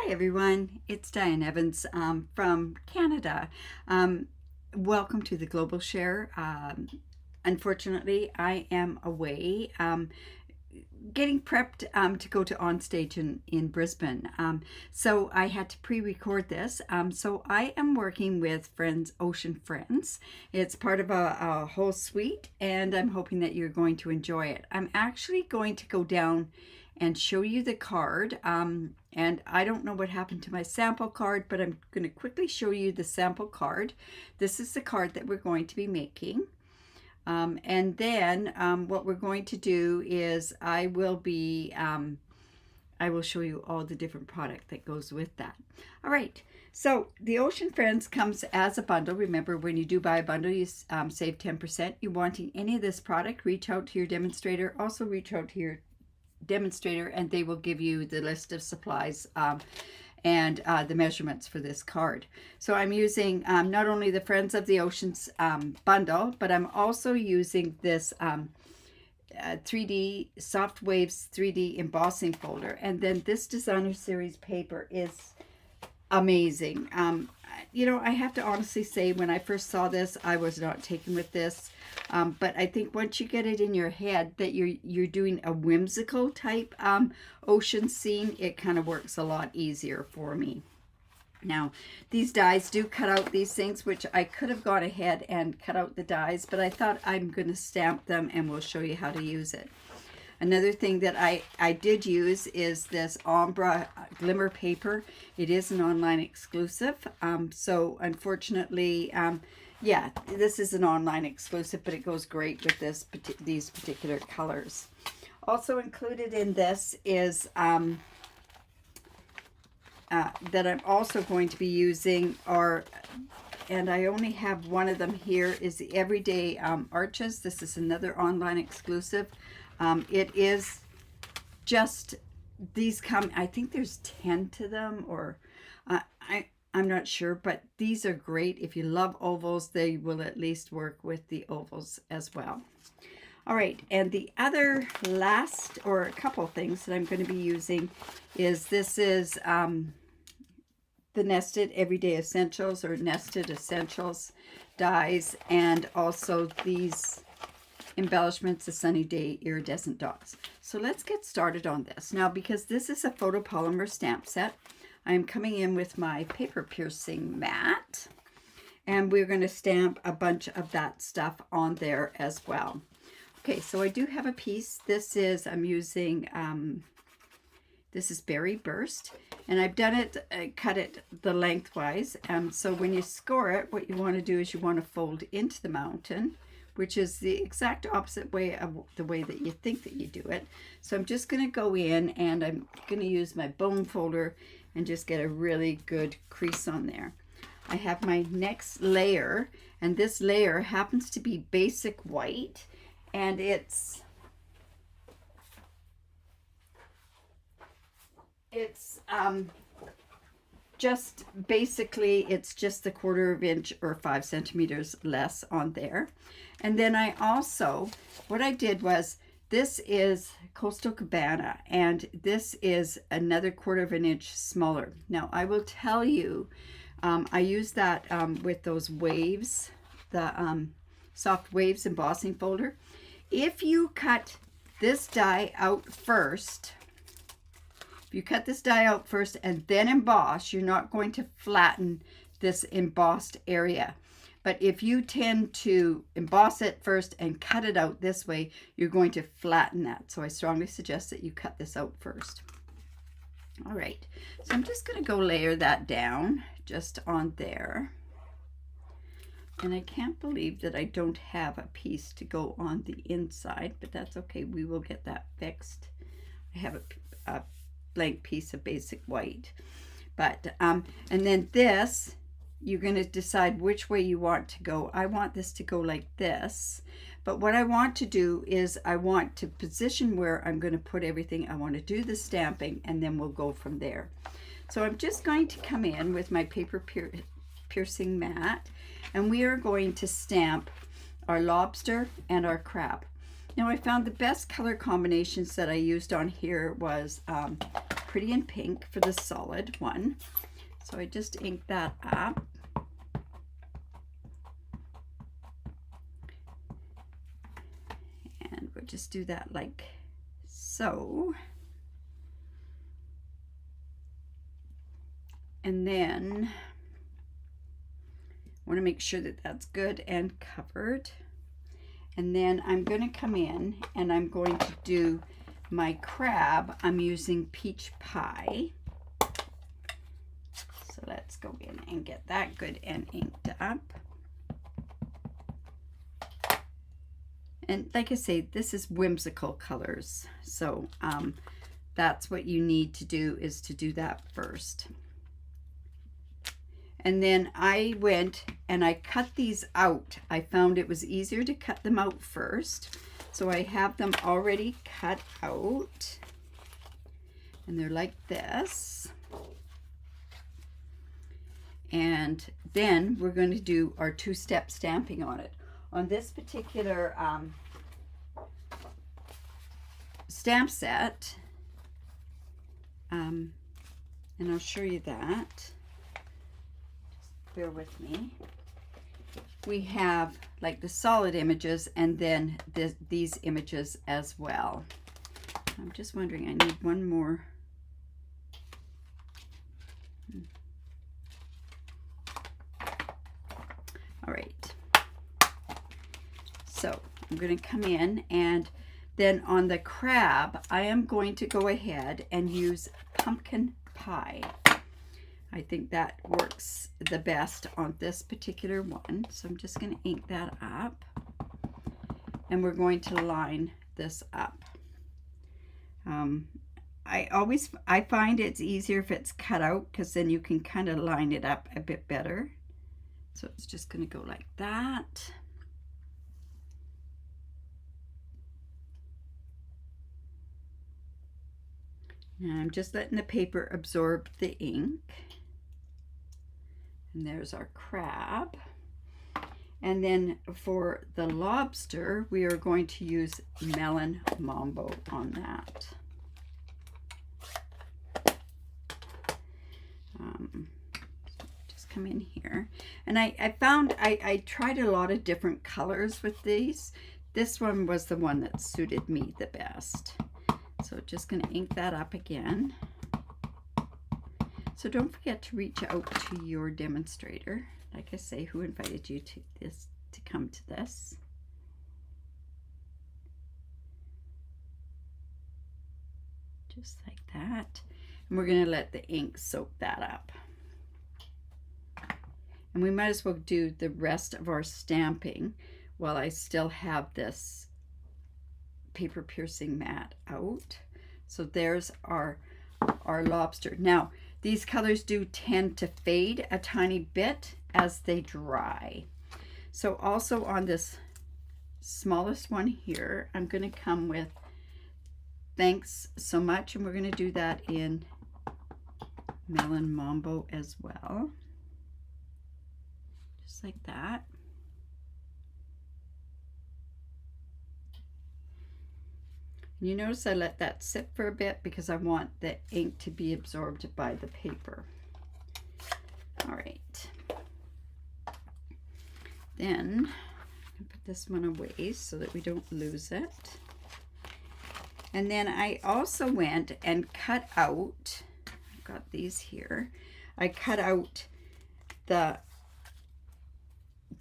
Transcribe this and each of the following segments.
Hi everyone, it's Diane Evans from Canada. Welcome to the Global Share. Unfortunately, I am away getting prepped to go to onstage in Brisbane. So I had to pre-record this. So I am working with Friends Ocean Friends. It's part of a whole suite, and I'm hoping that you're going to enjoy it. I'm actually going to go down and show you the card. And I don't know what happened to my sample card, but I'm going to quickly show you the sample card. This is the card that we're going to be making. And then what we're going to do is I will show you all the different product that goes with that. All right, so the Ocean Friends comes as a bundle. Remember, when you do buy a bundle, you save 10%. You're wanting any of this product, reach out to your demonstrator. Also reach out to your demonstrator and they will give you the list of supplies and the measurements for this card. So I'm using not only the Friends of the Oceans bundle, but I'm also using this 3D Soft Waves 3D embossing folder. And then this designer series paper is amazing. You know, I have to honestly say, when I first saw this, I was not taken with this. But I think once you get it in your head that you're doing a whimsical type ocean scene, it kind of works a lot easier for me. Now, these dies do cut out these things, which I could have gone ahead and cut out the dies, but I thought I'm going to stamp them and we'll show you how to use it. Another thing that I did use is this ombre glimmer paper. It is an online exclusive. So unfortunately, yeah, this is an online exclusive, but it goes great with these particular colors. Also included in this is that I'm also going to be using and I only have one of them here, is the Everyday Arches. This is another online exclusive. It is just, these come, I think there's 10 to them, or I'm not sure, but these are great. If you love ovals, they will at least work with the ovals as well. All right, and the other last, or a couple things that I'm going to be using is this is the Nested Everyday Essentials, or Nested Essentials dies, and also these embellishments, the Sunny Day Iridescent Dots. So let's get started on this. Now, because this is a photopolymer stamp set, I'm coming in with my paper piercing mat, and we're going to stamp a bunch of that stuff on there as well. Okay, so I do have a piece. This is, I'm using, this is Berry Burst, and I've done it, cut it the lengthwise. So when you score it, what you want to do is you want to fold into the mountain, which is the exact opposite way of the way that you think that you do it. So I'm just going to go in and I'm going to use my bone folder and just get a really good crease on there. I have my next layer, and this layer happens to be basic white, and it's just basically, it's just the 1/4 inch or 5 centimeters less on there. And then I also, what I did was, this is Coastal Cabana, and this is another 1/4 inch smaller. Now I will tell you, I use that with those waves, the Soft Waves embossing folder. If you cut this die out first, if you cut this die out first and then emboss, you're not going to flatten this embossed area. But if you tend to emboss it first and cut it out this way, you're going to flatten that. So I strongly suggest that you cut this out first. All right, so I'm just going to go layer that down just on there. And I can't believe that I don't have a piece to go on the inside, but that's okay. We will get that fixed. I have a blank piece of basic white, but and then this, you're going to decide which way you want to go. I want this to go like this, but what I want to do is I want to position where I'm going to put everything. I want to do the stamping, and then we'll go from there. So I'm just going to come in with my paper piercing mat, and we are going to stamp our lobster and our crab. Now I found the best color combinations that I used on here was pretty in pink for the solid one. So I just inked that up. And we'll just do that like so. And then I want to make sure that that's good and covered. And then I'm going to come in and I'm going to do my crab. I'm using peach pie. So let's go in and get that good and inked up. And like I say, this is whimsical colors. So that's what you need to do, is to do that first. And then I went and I cut these out. I found it was easier to cut them out first. So I have them already cut out. And they're like this. And then we're going to do our two-step stamping on it. On this particular stamp set, and I'll show you that. Bear with me. We have like the solid images and then these images as well. I'm just wondering, I need one more. All right. So I'm going to come in, and then on the crab, I am going to go ahead and use pumpkin pie. I think that works the best on this particular one. So I'm just going to ink that up. And we're going to line this up. I find it's easier if it's cut out, because then you can kind of line it up a bit better. So it's just going to go like that. And I'm just letting the paper absorb the ink. And there's our crab. And then for the lobster, we are going to use melon mambo on that. Just come in here. And I found I tried a lot of different colors with these. This one was the one that suited me the best. So just going to ink that up again. So don't forget to reach out to your demonstrator. Like I say, who invited you to come to this? Just like that. And we're going to let the ink soak that up. And we might as well do the rest of our stamping while I still have this paper piercing mat out. So there's our lobster. Now, these colors do tend to fade a tiny bit as they dry. So also on this smallest one here, I'm going to come with thanks so much, and we're going to do that in melon mambo as well. Just like that. You notice I let that sit for a bit because I want the ink to be absorbed by the paper. All right. Then I put this one away so that we don't lose it. And then I also went and cut out, I've got these here, I cut out the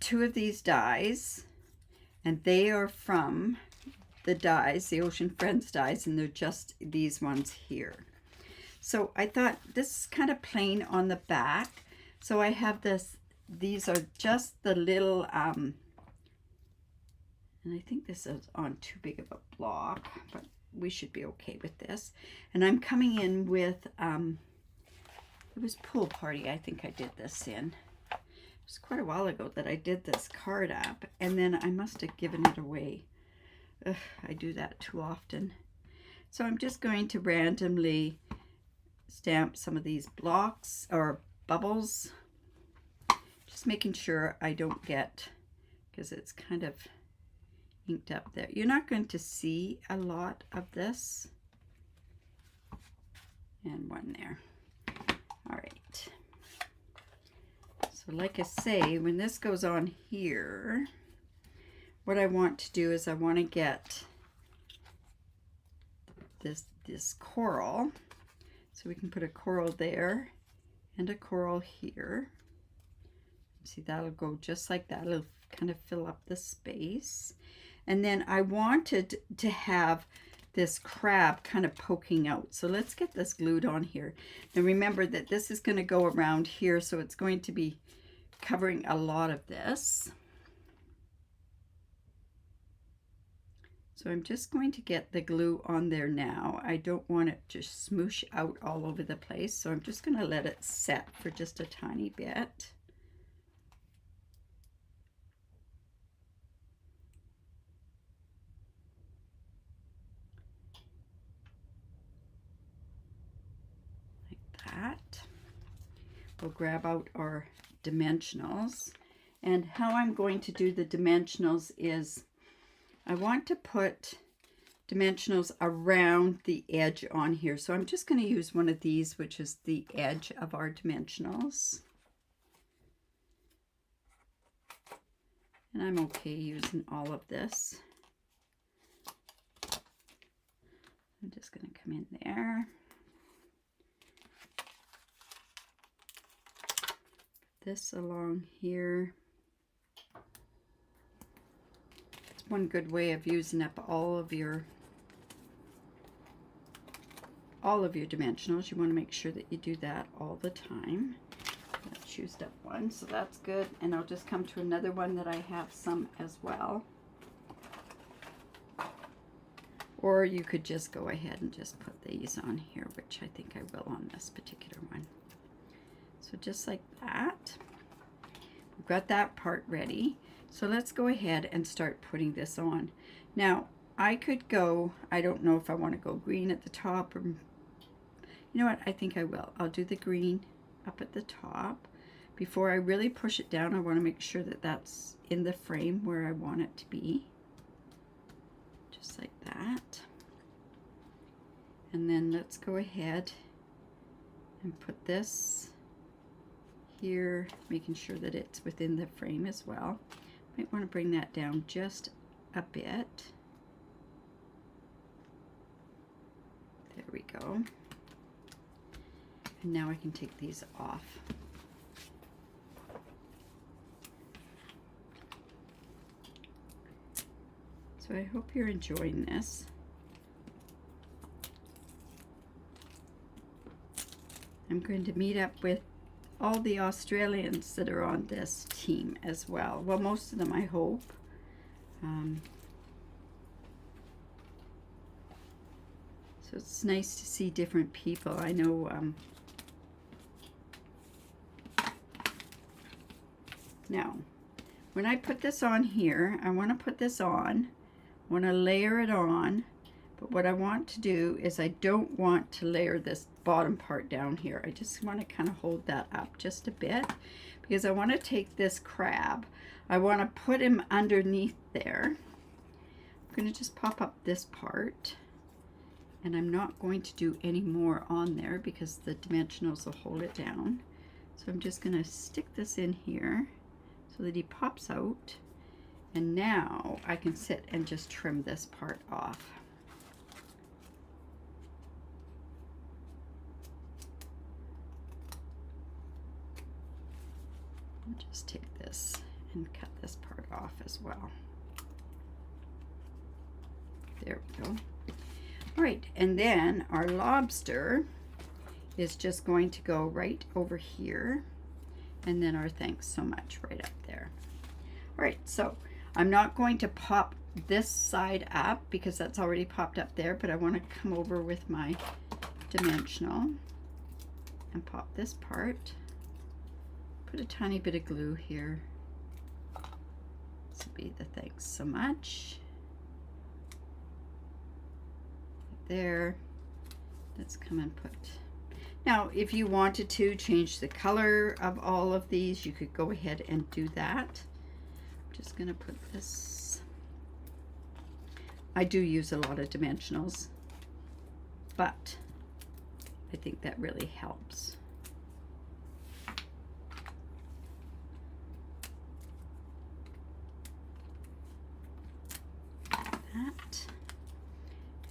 two of these dies, and they are from the dies, the Ocean Friends dies, and they're just these ones here. So I thought this is kind of plain on the back. So I have this, these are just the little, and I think this is on too big of a block, but we should be okay with this. And I'm coming in with, it was Pool Party, I think I did this in. It was quite a while ago that I did this card up, and then I must have given it away. Ugh, I do that too often. So I'm just going to randomly stamp some of these blocks or bubbles. Just making sure I don't get, because it's kind of inked up there. You're not going to see a lot of this. and one there. All right. So like I say, when this goes on here, what I want to do is I want to get this coral. So we can put a coral there and a coral here. See, that'll go just like that. It'll kind of fill up the space. And then I wanted to have this crab kind of poking out. So let's get this glued on here. And remember that this is going to go around here, so it's going to be covering a lot of this. So I'm just going to get the glue on there now. I don't want it to smoosh out all over the place, so I'm just going to let it set for just a tiny bit. Like that. We'll grab out our dimensionals. And how I'm going to do the dimensionals is I want to put dimensionals around the edge on here. So I'm just going to use one of these, which is the edge of our dimensionals. And I'm okay using all of this. I'm just going to come in there. Put this along here. One good way of using up all of your dimensionals. You want to make sure that you do that all the time. That's used up one, so that's good. And I'll just come to another one that I have some as well. Or you could just go ahead and just put these on here, which I think I will on this particular one. So just like that. We've got that part ready. So let's go ahead and start putting this on. Now, I could go, I don't know if I want to go green at the top or, you know what, I think I will. I'll do the green up at the top. Before I really push it down, I want to make sure that that's in the frame where I want it to be. Just like that. And then let's go ahead and put this here, making sure that it's within the frame as well. Might want to bring that down just a bit. There we go. And now I can take these off. So I hope you're enjoying this. I'm going to meet up with all the Australians that are on this team as well. Well, most of them, I hope. So it's nice to see different people. I know now, when I put this on here, I want to put this on. I want to layer it on. But what I want to do is I don't want to layer this bottom part down here. I just want to kind of hold that up just a bit because I want to take this crab. I want to put him underneath there. I'm going to just pop up this part, and I'm not going to do any more on there because the dimensionals will hold it down. So I'm just going to stick this in here so that he pops out, and now I can sit and just trim this part off. Just take this and cut this part off as well. There we go. All right, and then our lobster is just going to go right over here, and then our thanks so much right up there. All right, so I'm not going to pop this side up because that's already popped up there, but I want to come over with my dimensional and pop this part. Put a tiny bit of glue here. This will be the thanks so much. There. Let's come and put. Now, if you wanted to change the color of all of these, you could go ahead and do that. I'm just going to put this. I do use a lot of dimensionals, but I think that really helps. That.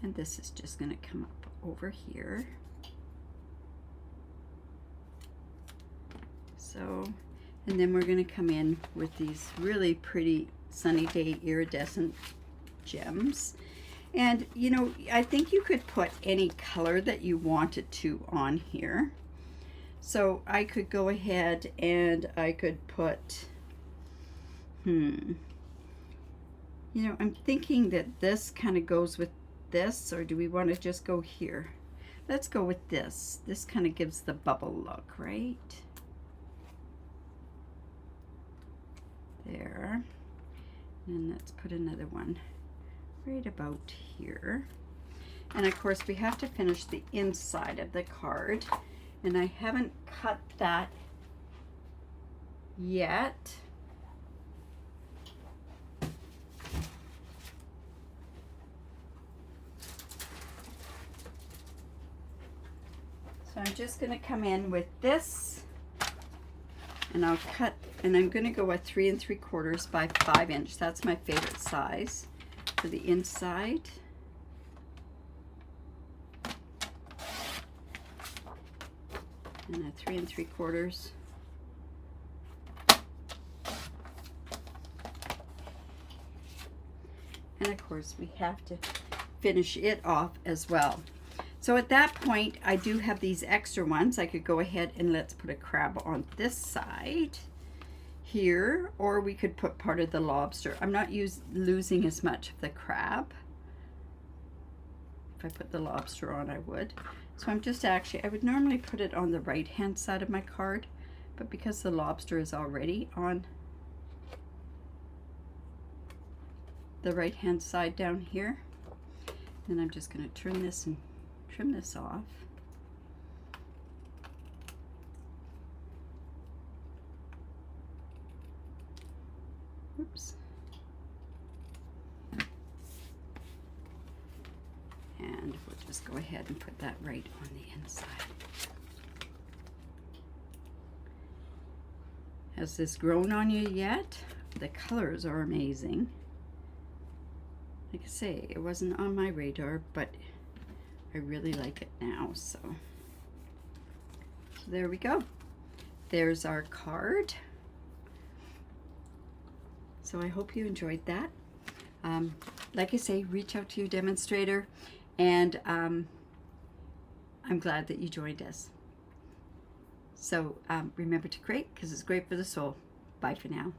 And this is just going to come up over here. So, and then we're going to come in with these really pretty Sunny Day iridescent gems. And you know, I think you could put any color that you wanted to on here. So I could go ahead and I could put, you know, I'm thinking that this kind of goes with this, or do we want to just go here? Let's go with this. This kind of gives the bubble look, right? There. And let's put another one right about here. And of course we have to finish the inside of the card, and I haven't cut that yet. So I'm just going to come in with this, and I'll cut, and I'm going to go at 3 3/4 by 5 inch. That's my favorite size for the inside. And a 3 3/4. And of course we have to finish it off as well. So at that point, I do have these extra ones. I could go ahead and let's put a crab on this side here, or we could put part of the lobster. I'm not losing as much of the crab. If I put the lobster on, I would. So I'm just actually, I would normally put it on the right hand side of my card, but because the lobster is already on the right hand side down here, then I'm just going to turn this and trim this off. Oops. And we'll just go ahead and put that right on the inside. Has this grown on you yet? The colors are amazing. Like I say, it wasn't on my radar, but I really like it now. So there we go. There's our card. So I hope you enjoyed that. Like I say, reach out to your demonstrator, and I'm glad that you joined us. So remember to create, because it's great for the soul. Bye for now.